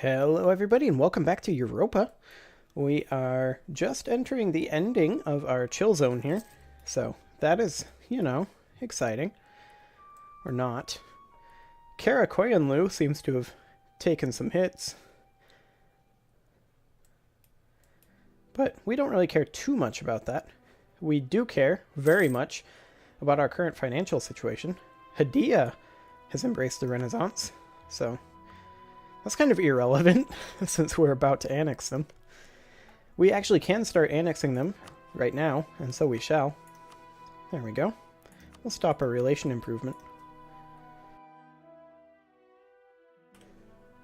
Hello everybody and welcome back to Europa. We are just entering the ending of our chill zone here. So that is, exciting. Or not. Karakoyanlu seems to have taken some hits. But we don't really care too much about that. We do care very much about our current financial situation. Hadia has embraced the Renaissance, so that's kind of irrelevant since we're about to annex them. We actually can start annexing them right now, and so we shall. There we go. We'll stop our relation improvement.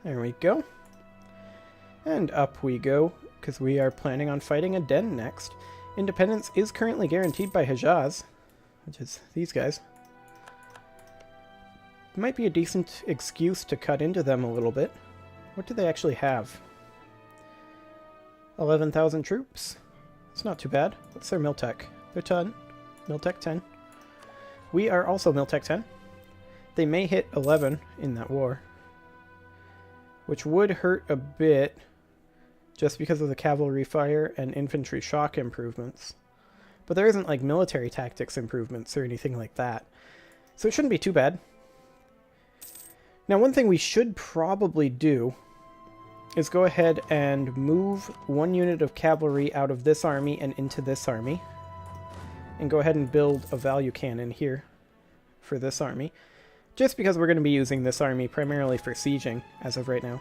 There we go. And up we go, because we are planning on fighting a Den next. Independence is currently guaranteed by Hejaz, which is these guys. It might be a decent excuse to cut into them a little bit. What do they actually have? 11,000 troops. It's not too bad. What's their Miltech? They're 10. Miltech 10. We are also Miltech 10. They may hit 11 in that war, which would hurt a bit just because of the cavalry fire and infantry shock improvements. But there isn't like military tactics improvements or anything like that. So it shouldn't be too bad. Now, one thing we should probably do is go ahead and move one unit of cavalry out of this army and into this army. And go ahead and build a value cannon here for this army. Just because we're going to be using this army primarily for sieging as of right now.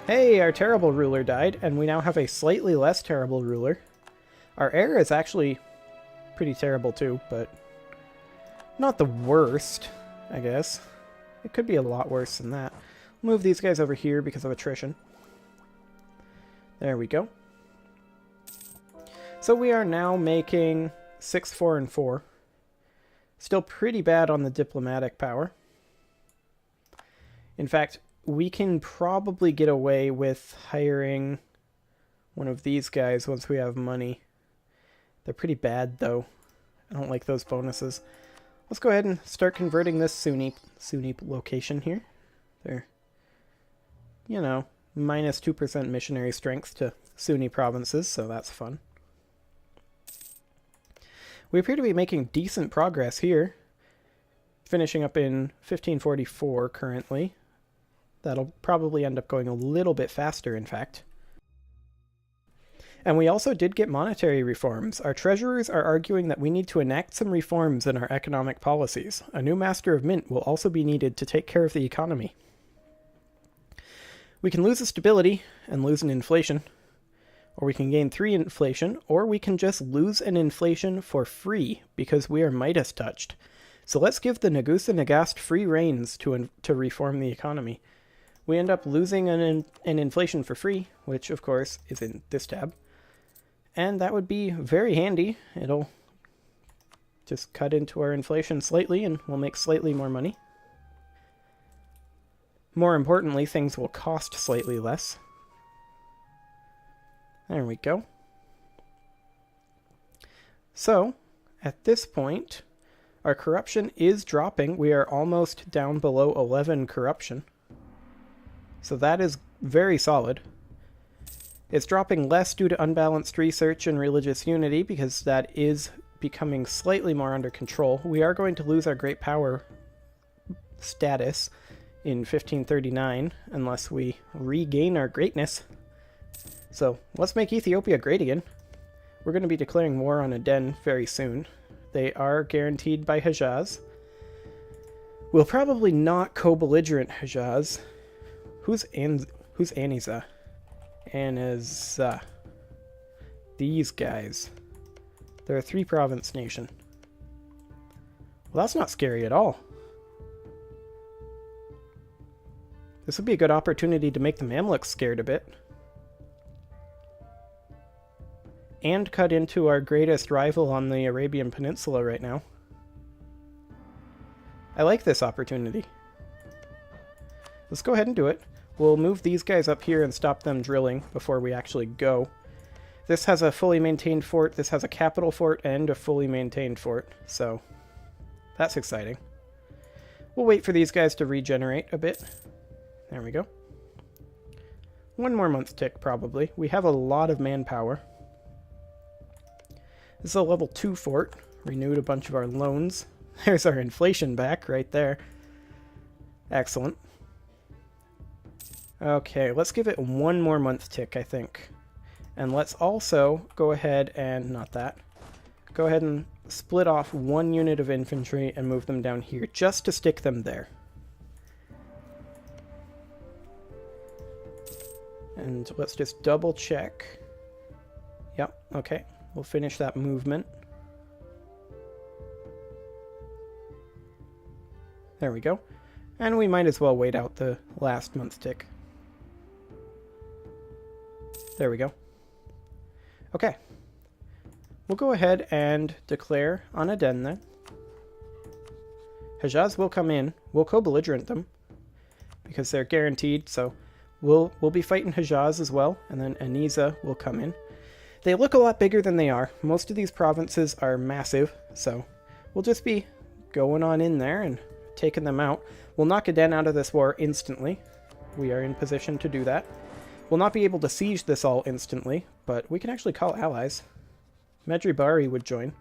Hey, our terrible ruler died, and we now have a slightly less terrible ruler. Our heir is actually pretty terrible too, but not the worst, I guess. It could be a lot worse than that. Move these guys over here because of attrition. There we go. So we are now making 6, 4, and 4. Still pretty bad on the diplomatic power. In fact, we can probably get away with hiring one of these guys once we have money. They're pretty bad, though. I don't like those bonuses. Let's go ahead and start converting this Sunni location here. They're, minus 2% missionary strength to Sunni provinces, so that's fun. We appear to be making decent progress here. Finishing up in 1544 currently. That'll probably end up going a little bit faster, in fact. And we also did get monetary reforms. Our treasurers are arguing that we need to enact some reforms in our economic policies. A new master of mint will also be needed to take care of the economy. We can lose a stability and lose an inflation, or we can gain 3 inflation, or we can just lose an inflation for free because we are Midas touched. So let's give the Nagusa Nagast free reins to reform the economy. We end up losing an inflation for free, which of course is in this tab. And that would be very handy. It'll just cut into our inflation slightly and we'll make slightly more money. More importantly, things will cost slightly less. There we go. So, at this point, our corruption is dropping. We are almost down below 11 corruption. So that is very solid. It's dropping less due to unbalanced research and religious unity because that is becoming slightly more under control. We are going to lose our great power status in 1539 unless we regain our greatness. So let's make Ethiopia great again. We're going to be declaring war on Aden very soon. They are guaranteed by Hejaz. We'll probably not co-belligerent Hejaz. Who's Aniza? Aniza. These guys. They're a 3-province nation. Well, that's not scary at all. This would be a good opportunity to make the Mamluks scared a bit. And cut into our greatest rival on the Arabian Peninsula right now. I like this opportunity. Let's go ahead and do it. We'll move these guys up here and stop them drilling before we actually go. This has a fully maintained fort, this has a capital fort, and a fully maintained fort, so that's exciting. We'll wait for these guys to regenerate a bit. There we go. 1 more month tick, probably. We have a lot of manpower. This is a level 2 fort. Renewed a bunch of our loans. There's our inflation back right there. Excellent. Okay, let's give it 1 more month tick, I think. And let's also go ahead and... not that. Go ahead and split off 1 unit of infantry and move them down here, just to stick them there. And let's just double check. Yep, okay. We'll finish that movement. There we go. And we might as well wait out the last month tick. There we go. Okay. We'll go ahead and declare on Aden then. Hejaz will come in. We'll co-belligerent them, because they're guaranteed, so we'll be fighting Hejaz as well, and then Aniza will come in. They look a lot bigger than they are. Most of these provinces are massive, so we'll just be going on in there and taking them out. We'll knock Aden out of this war instantly. We are in position to do that. We'll not be able to siege this all instantly, but we can actually call allies. Medjugorje would join.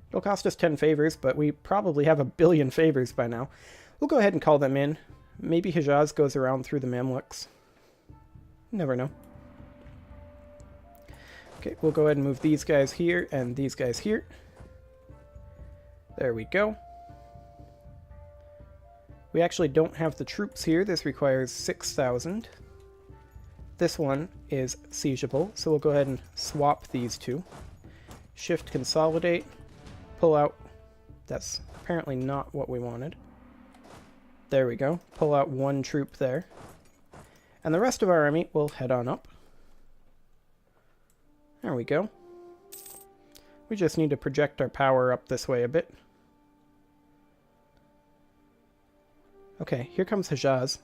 It'll cost us 10 favors, but we probably have 1 billion favors by now. We'll go ahead and call them in. Maybe Hejaz goes around through the Mamluks. Never know. Okay, we'll go ahead and move these guys here and these guys here. There we go. We actually don't have the troops here. This requires 6,000. This one is siegeable, so we'll go ahead and swap these two. Shift consolidate, pull out. That's apparently not what we wanted. There we go. Pull out 1 troop there. And the rest of our army will head on up. There we go. We just need to project our power up this way a bit. Okay, here comes Hejaz.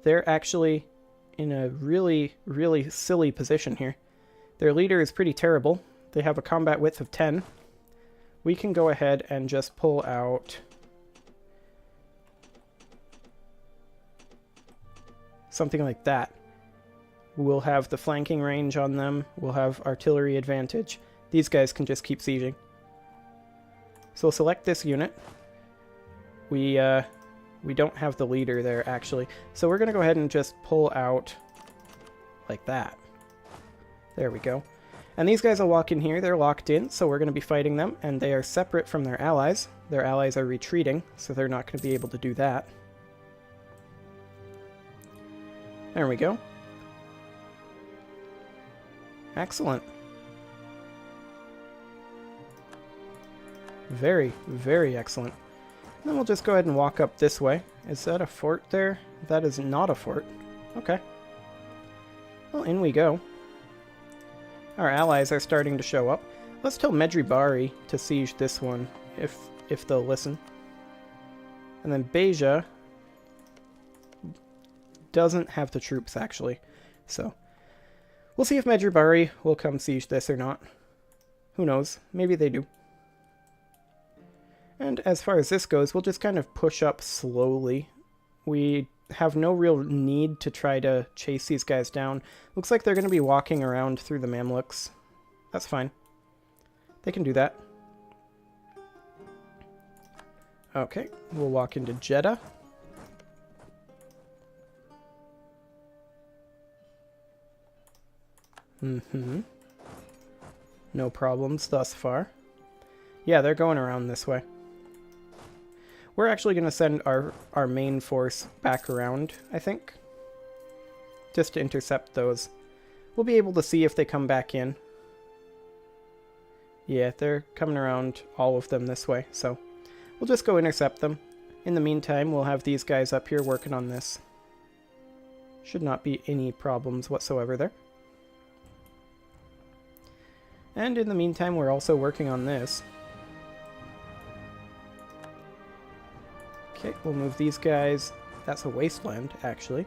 They're actually in a really, really silly position here. Their leader is pretty terrible. They have a combat width of 10. We can go ahead and just pull out something like that. We'll have the flanking range on them. We'll have artillery advantage. These guys can just keep sieging. So we'll select this unit. We don't have the leader there, actually. So we're going to go ahead and just pull out like that. There we go. And these guys will walk in here. They're locked in, so we're going to be fighting them. And they are separate from their allies. Their allies are retreating, so they're not going to be able to do that. There we go. Excellent. Very, very excellent. Then we'll just go ahead and walk up this way. Is that a fort there? That is not a fort. Okay. Well, in we go. Our allies are starting to show up. Let's tell Medjugorje to siege this one, if they'll listen. And then Beja doesn't have the troops, actually. So, we'll see if Medjugorje will come siege this or not. Who knows? Maybe they do. And as far as this goes, we'll just kind of push up slowly. We have no real need to try to chase these guys down. Looks like they're going to be walking around through the Mamluks. That's fine. They can do that. Okay, we'll walk into Jeddah. No problems thus far. Yeah, they're going around this way. We're actually going to send our main force back around, I think. Just to intercept those. We'll be able to see if they come back in. Yeah, they're coming around, all of them this way, so we'll just go intercept them. In the meantime, we'll have these guys up here working on this. Should not be any problems whatsoever there. And in the meantime, we're also working on this. Okay, we'll move these guys. That's a wasteland, actually.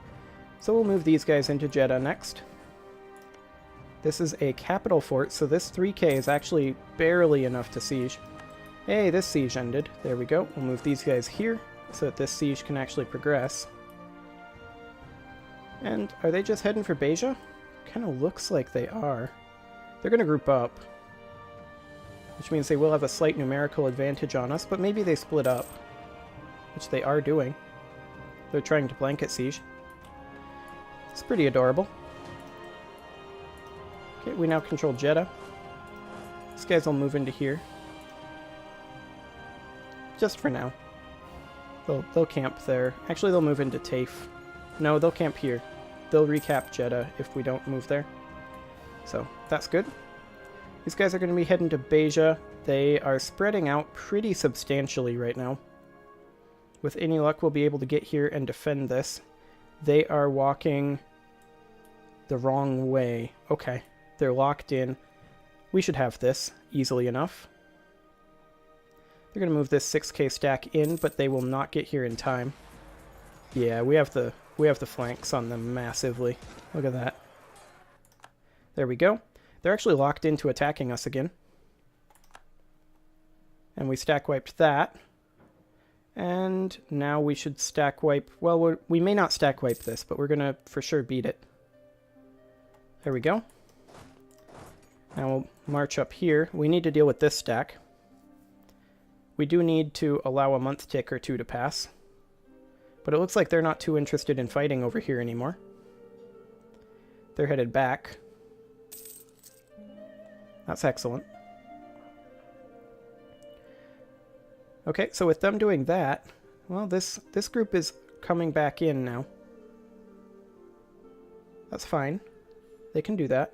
So we'll move these guys into Jeddah next. This is a capital fort, so this 3k is actually barely enough to siege. Hey, this siege ended. There we go. We'll move these guys here so that this siege can actually progress. And are they just heading for Beja? Kind of looks like they are. They're going to group up, which means they will have a slight numerical advantage on us, but maybe they split up, which they are doing. They're trying to blanket siege. It's pretty adorable. Okay, we now control Jeddah. These guys will move into here. Just for now. They'll camp there. Actually, they'll move into Taif. No, they'll camp here. They'll recap Jeddah if we don't move there. So, that's good. These guys are going to be heading to Beja. They are spreading out pretty substantially right now. With any luck, we'll be able to get here and defend this. They are walking the wrong way. Okay, they're locked in. We should have this easily enough. They're going to move this 6k stack in, but they will not get here in time. Yeah, we have the flanks on them massively. Look at that. There we go. They're actually locked into attacking us again. And we stack wiped that. And now we should stack wipe... Well, we may not stack wipe this, but we're going to for sure beat it. There we go. Now we'll march up here. We need to deal with this stack. We do need to allow a month tick or two to pass. But it looks like they're not too interested in fighting over here anymore. They're headed back. That's excellent. Okay, so with them doing that, well, this group is coming back in now. That's fine. They can do that.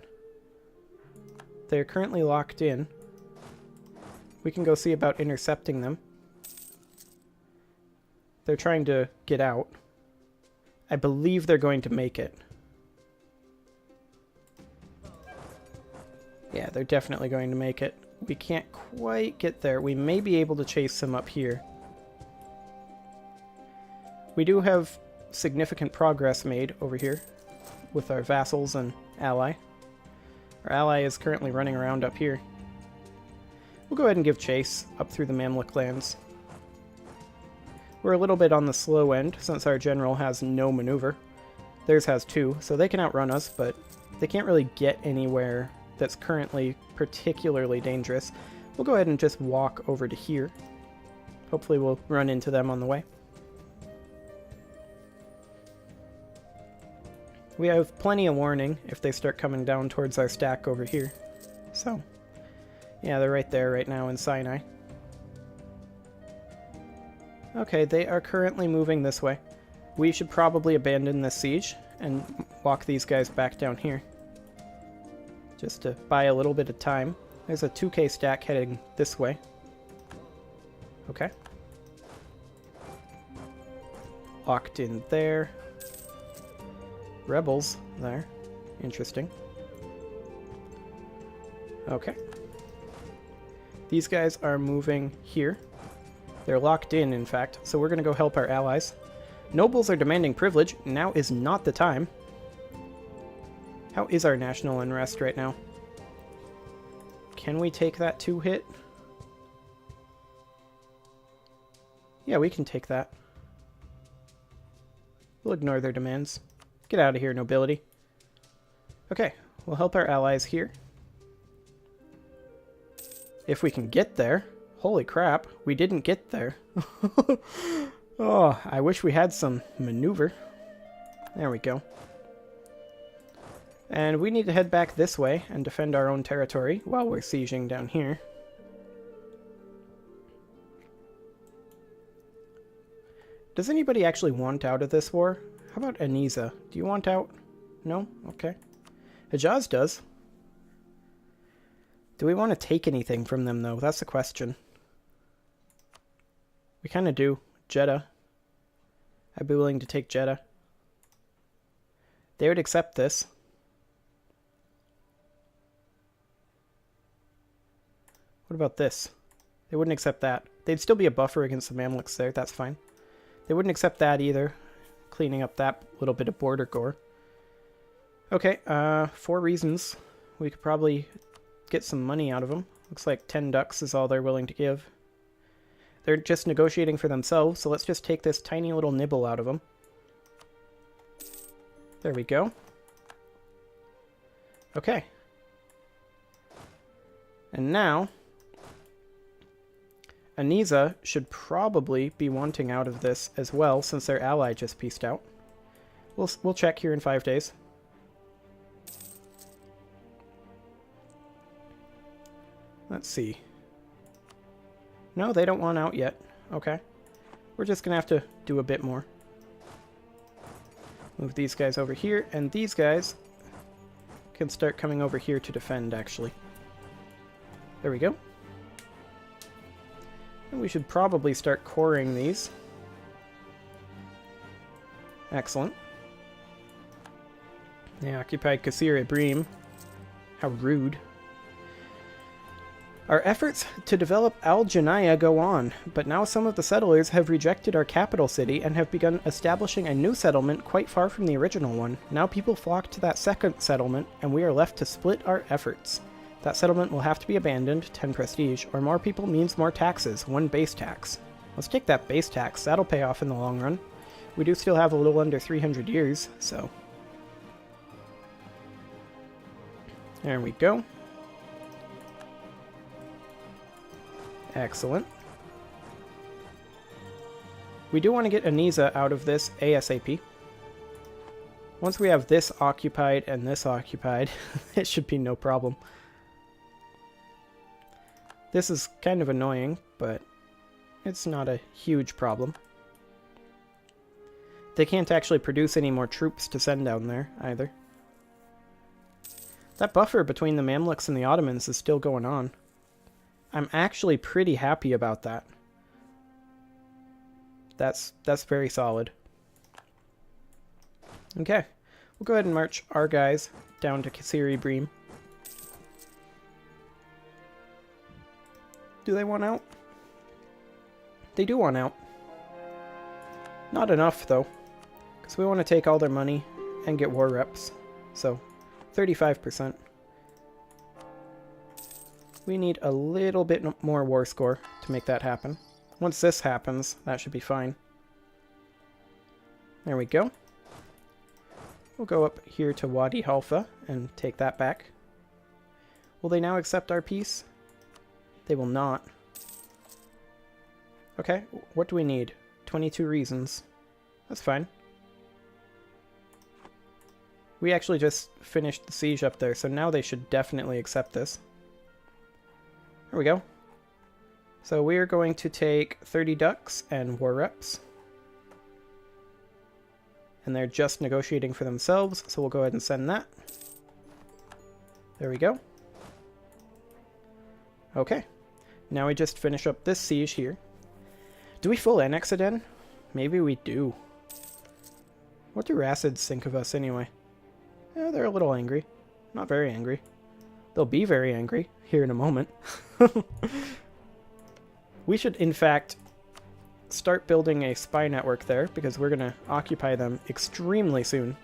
They're currently locked in. We can go see about intercepting them. They're trying to get out. I believe they're going to make it. Yeah, they're definitely going to make it. We can't quite get there. We may be able to chase them up here. We do have significant progress made over here with our vassals and ally. Our ally is currently running around up here. We'll go ahead and give chase up through the Mamluk lands. We're a little bit on the slow end since our general has no maneuver. Theirs has 2, so they can outrun us, but they can't really get anywhere that's currently particularly dangerous. We'll go ahead and just walk over to here. Hopefully we'll run into them on the way. We have plenty of warning if they start coming down towards our stack over here. So, yeah, they're right there right now in Sinai. Okay, they are currently moving this way. We should probably abandon this siege and walk these guys back down here. Just to buy a little bit of time. There's a 2k stack heading this way. Okay. Locked in there. Rebels there. Interesting. Okay. These guys are moving here. They're locked in fact, so we're going to go help our allies. Nobles are demanding privilege. Now is not the time. How is our national unrest right now? Can we take that 2-hit? Yeah, we can take that. We'll ignore their demands. Get out of here, nobility. Okay, we'll help our allies here. If we can get there. Holy crap, we didn't get there. Oh, I wish we had some maneuver. There we go. And we need to head back this way and defend our own territory while we're sieging down here. Does anybody actually want out of this war? How about Aniza? Do you want out? No? Okay. Hejaz does. Do we want to take anything from them, though? That's the question. We kind of do. Jeddah. I'd be willing to take Jeddah. They would accept this. What about this? They wouldn't accept that. They'd still be a buffer against the Mamluks there. That's fine. They wouldn't accept that either. Cleaning up that little bit of border gore. Okay, 4 reasons. We could probably get some money out of them. Looks like 10 ducks is all they're willing to give. They're just negotiating for themselves, so let's just take this tiny little nibble out of them. There we go. Okay. And now, Anisa should probably be wanting out of this as well, since their ally just peaced out. We'll check here in 5 days. Let's see. No, they don't want out yet. Okay. We're just gonna have to do a bit more. Move these guys over here, and these guys can start coming over here to defend, actually. There we go. And we should probably start coring these. Excellent. They occupied Kasir Ibrim. How rude. Our efforts to develop Al-Janaya go on, but now some of the settlers have rejected our capital city and have begun establishing a new settlement quite far from the original one. Now people flock to that second settlement, and we are left to split our efforts. That settlement will have to be abandoned, 10 prestige, or more people means more taxes, 1 base tax. Let's take that base tax, that'll pay off in the long run. We do still have a little under 300 years, so... There we go. Excellent. We do want to get Anisa out of this ASAP. Once we have this occupied and this occupied, it should be no problem. This is kind of annoying, but it's not a huge problem. They can't actually produce any more troops to send down there, either. That buffer between the Mamluks and the Ottomans is still going on. I'm actually pretty happy about that. That's very solid. Okay, we'll go ahead and march our guys down to Kasir Ibrim. Do they want out? They do want out. Not enough, though, because we want to take all their money and get war reps. So, 35%. We need a little bit more war score to make that happen. Once this happens, that should be fine. There we go. We'll go up here to Wadi Halfa and take that back. Will they now accept our peace? They will not. Okay, what do we need? 22 reasons. That's fine. We actually just finished the siege up there, so now they should definitely accept this. There we go. So we are going to take 30 ducks and war reps. And they're just negotiating for themselves, so we'll go ahead and send that. There we go. Okay. Now we just finish up this siege here. Do we full annex Aden? Maybe we do. What do Rassids think of us anyway? Yeah, they're a little angry. Not very angry. They'll be very angry here in a moment. We should, in fact, start building a spy network there, because we're going to occupy them extremely soon.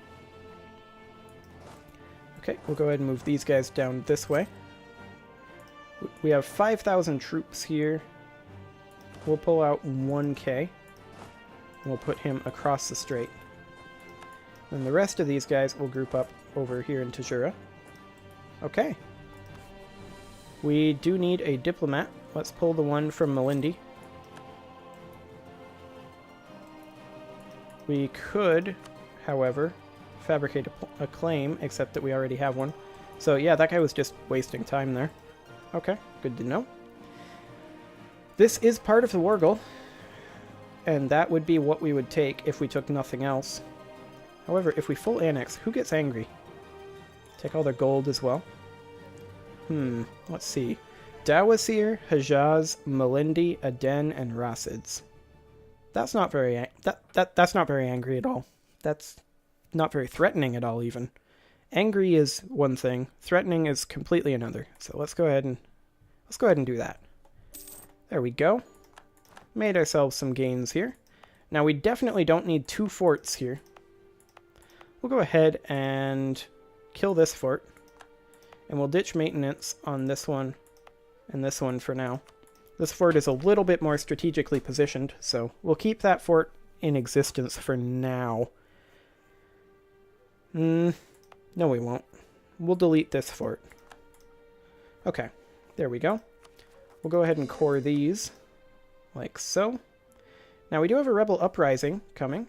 Okay, we'll go ahead and move these guys down this way. We have 5,000 troops here. We'll pull out 1k. And we'll put him across the strait. And the rest of these guys will group up over here in Tajura. Okay. We do need a diplomat. Let's pull the one from Malindi. We could, however, fabricate a claim, except that we already have one. So yeah, that guy was just wasting time there. Okay, good to know. This is part of the Wargle, and that would be what we would take if we took nothing else. However, if we full annex, who gets angry? Take all their gold as well. Let's see. Dawasir, Hejaz, Malindi, Aden, and Rassids. That's not very that's not very angry at all. That's not very threatening at all, even. Angry is one thing, threatening is completely another. So let's go ahead and do that. There we go. Made ourselves some gains here. Now we definitely don't need 2 forts here. We'll go ahead and kill this fort. And we'll ditch maintenance on this one and this one for now. This fort is a little bit more strategically positioned, so we'll keep that fort in existence for now. No, we won't. We'll delete this fort. Okay, there we go. We'll go ahead and core these, like so. Now, we do have a rebel uprising coming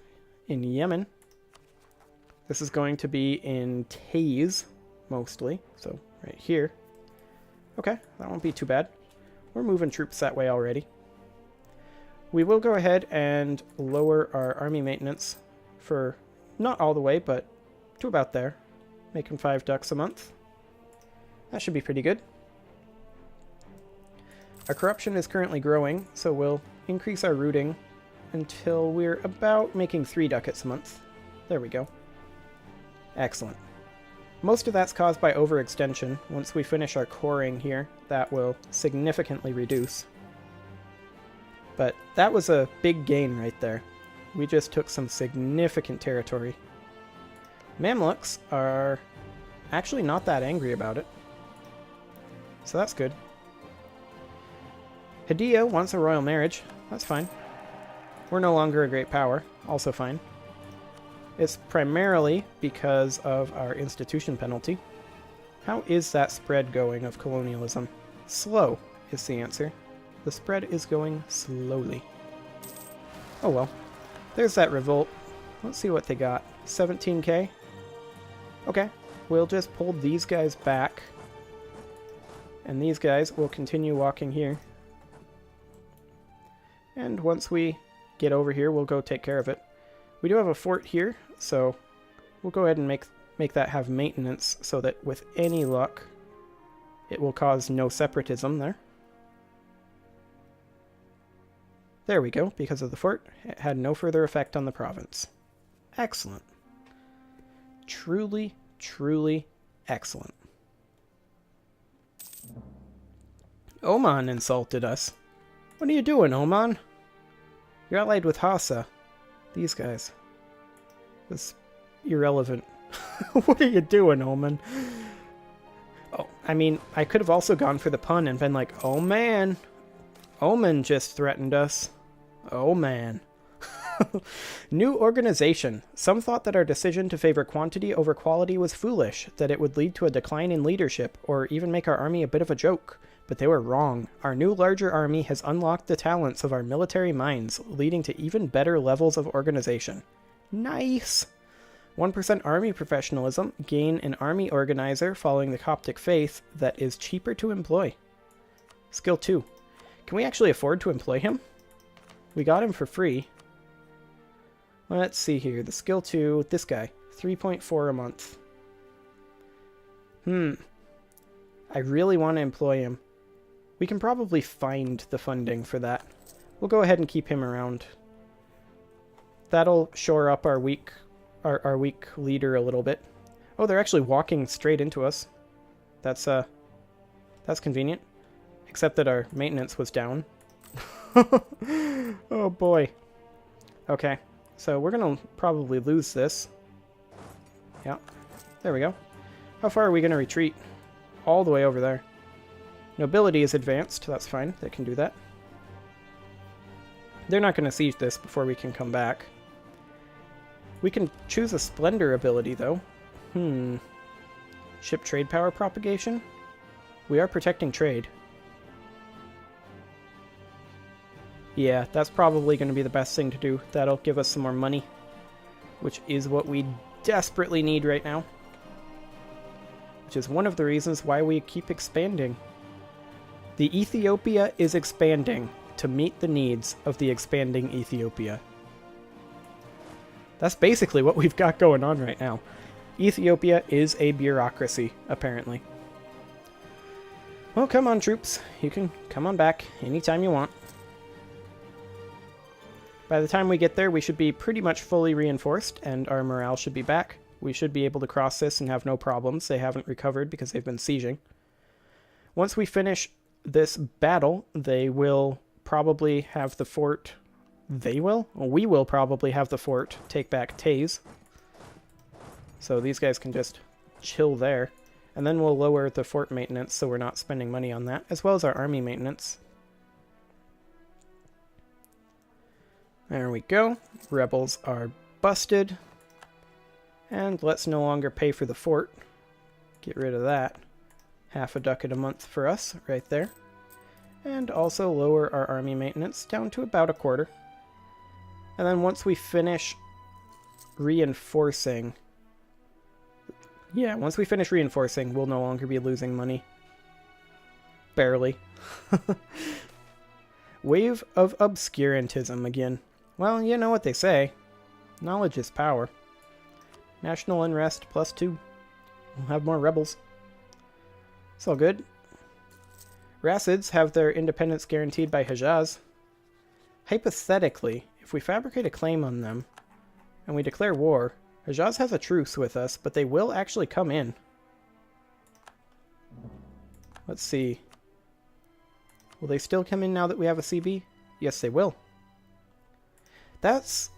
in Yemen. This is going to be in Taiz, mostly, so right here. Okay, that won't be too bad. We're moving troops that way already. We will go ahead and lower our army maintenance for not all the way, but to about there. Making 5 ducks a month. That should be pretty good. Our corruption is currently growing, so we'll increase our rooting until we're about making 3 ducats a month. There we go. Excellent. Most of that's caused by overextension. Once we finish our coring here, that will significantly reduce. But that was a big gain right there. We just took some significant territory. Mamluks are actually not that angry about it. So that's good. Hadia wants a royal marriage. That's fine. We're no longer a great power. Also fine. It's primarily because of our institution penalty. How is that spread going of colonialism? Slow is the answer. The spread is going slowly. Oh well. There's that revolt. Let's see what they got. 17k? Okay. We'll just pull these guys back. And these guys will continue walking here. And once we get over here, we'll go take care of it. We do have a fort here, so we'll go ahead and make that have maintenance so that with any luck, it will cause no separatism there. There we go, because of the fort, it had no further effect on the province. Excellent. Truly, truly excellent. Oman insulted us. What are you doing, Oman? You're allied with Hassa. These guys. It's irrelevant. What are you doing, Oman? Oh, I mean, I could have also gone for the pun and been like, oh man, Oman just threatened us. Oh man. New organization. Some thought that our decision to favor quantity over quality was foolish, that it would lead to a decline in leadership, or even make our army a bit of a joke. But they were wrong. Our new larger army has unlocked the talents of our military minds, leading to even better levels of organization. Nice! 1% army professionalism, gain an army organizer following the Coptic faith that is cheaper to employ. Skill 2. Can we actually afford to employ him? We got him for free. Let's see here. The skill 2, this guy, 3.4 a month. I really want to employ him. We can probably find the funding for that. We'll go ahead and keep him around. That'll shore up our weak leader a little bit. Oh, they're actually walking straight into us. That's convenient. Except that our maintenance was down. Oh boy. Okay, so we're gonna probably lose this. Yeah, there we go. How far are we gonna retreat? All the way over there. Nobility is advanced, that's fine, they can do that. They're not gonna siege this before we can come back. We can choose a Splendor ability, though. Ship trade power propagation? We are protecting trade. Yeah, that's probably going to be the best thing to do. That'll give us some more money, which is what we desperately need right now. Which is one of the reasons why we keep expanding. The Ethiopia is expanding to meet the needs of the expanding Ethiopia. That's basically what we've got going on right now. Ethiopia is a bureaucracy, apparently. Well, come on, troops. You can come on back anytime you want. By the time we get there, we should be pretty much fully reinforced, and our morale should be back. We should be able to cross this and have no problems. They haven't recovered because they've been sieging. Once we finish this battle, they will probably have the fort... They will? Well, we will probably have the fort take back Taiz. So these guys can just chill there. And then we'll lower the fort maintenance so we're not spending money on that, as well as our army maintenance. There we go. Rebels are busted. And let's no longer pay for the fort. Get rid of that. Half a ducat a month for us, right there. And also lower our army maintenance down to about a quarter. And then once we finish reinforcing... Yeah, once we finish reinforcing, we'll no longer be losing money. Barely. Wave of obscurantism again. Well, you know what they say. Knowledge is power. National unrest +2. We'll have more rebels. It's all good. Racids have their independence guaranteed by Hejaz. Hypothetically, if we fabricate a claim on them and we declare war, Hejaz has a truce with us, but they will actually come in. Let's see. Will they still come in now that we have a CB? Yes, they will. That's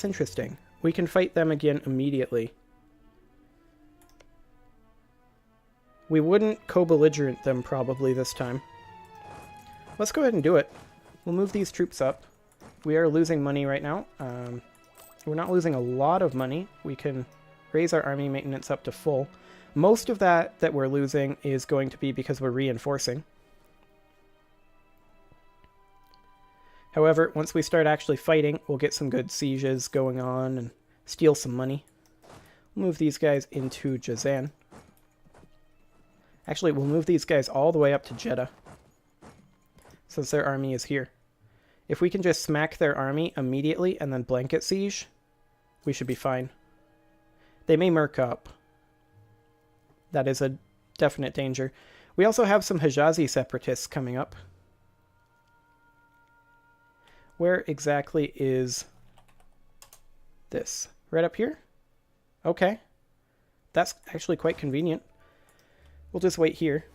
interesting. We can fight them again immediately. We wouldn't co-belligerent them probably this time. Let's go ahead and do it. We'll move these troops up. We are losing money right now. We're not losing a lot of money. We can raise our army maintenance up to full. Most of that we're losing is going to be because we're reinforcing. However, once we start actually fighting, we'll get some good sieges going on and steal some money. We'll move these guys into Jazan. Actually, we'll move these guys all the way up to Jeddah, since their army is here. If we can just smack their army immediately and then blanket siege, we should be fine. They may merc up. That is a definite danger. We also have some Hijazi separatists coming up. Where exactly is this? Right up here? Okay. That's actually quite convenient. We'll just wait here.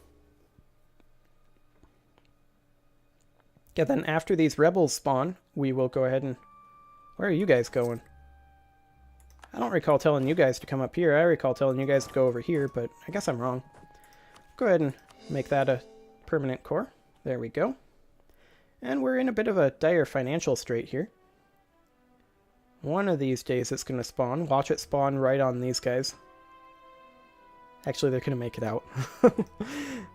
Yeah, then after these rebels spawn, we will go ahead and... Where are you guys going? I don't recall telling you guys to come up here. I recall telling you guys to go over here, but I guess I'm wrong. Go ahead and make that a permanent core. There we go. And we're in a bit of a dire financial strait here. One of these days it's going to spawn. Watch it spawn right on these guys. Actually, they're going to make it out.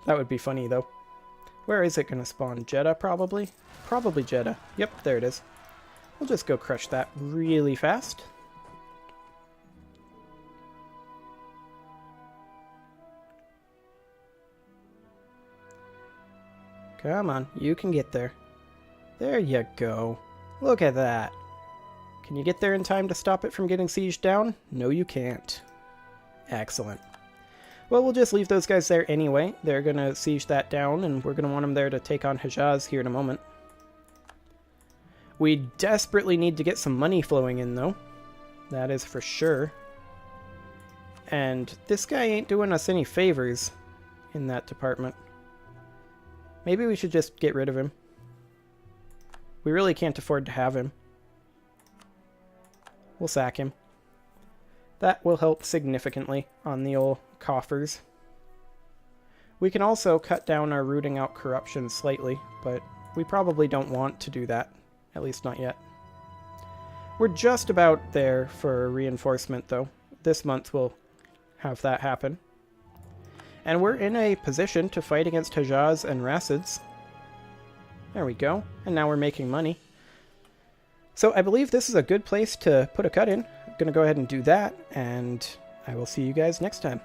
That would be funny, though. Where is it going to spawn? Jeddah, probably? Probably Jeddah. Yep, there it is. We'll just go crush that really fast. Come on, you can get there. There you go. Look at that. Can you get there in time to stop it from getting sieged down? No, you can't. Excellent. Well, we'll just leave those guys there anyway. They're going to siege that down, and we're going to want them there to take on Hejaz here in a moment. We desperately need to get some money flowing in, though. That is for sure. And this guy ain't doing us any favors in that department. Maybe we should just get rid of him. We really can't afford to have him. We'll sack him. That will help significantly on the old coffers. We can also cut down our rooting out corruption slightly, but we probably don't want to do that. At least not yet. We're just about there for reinforcement, though. This month we'll have that happen. And we're in a position to fight against Hejaz and Racids. There we go. And now we're making money. So I believe this is a good place to put a cut in. I'm going to go ahead and do that, and I will see you guys next time.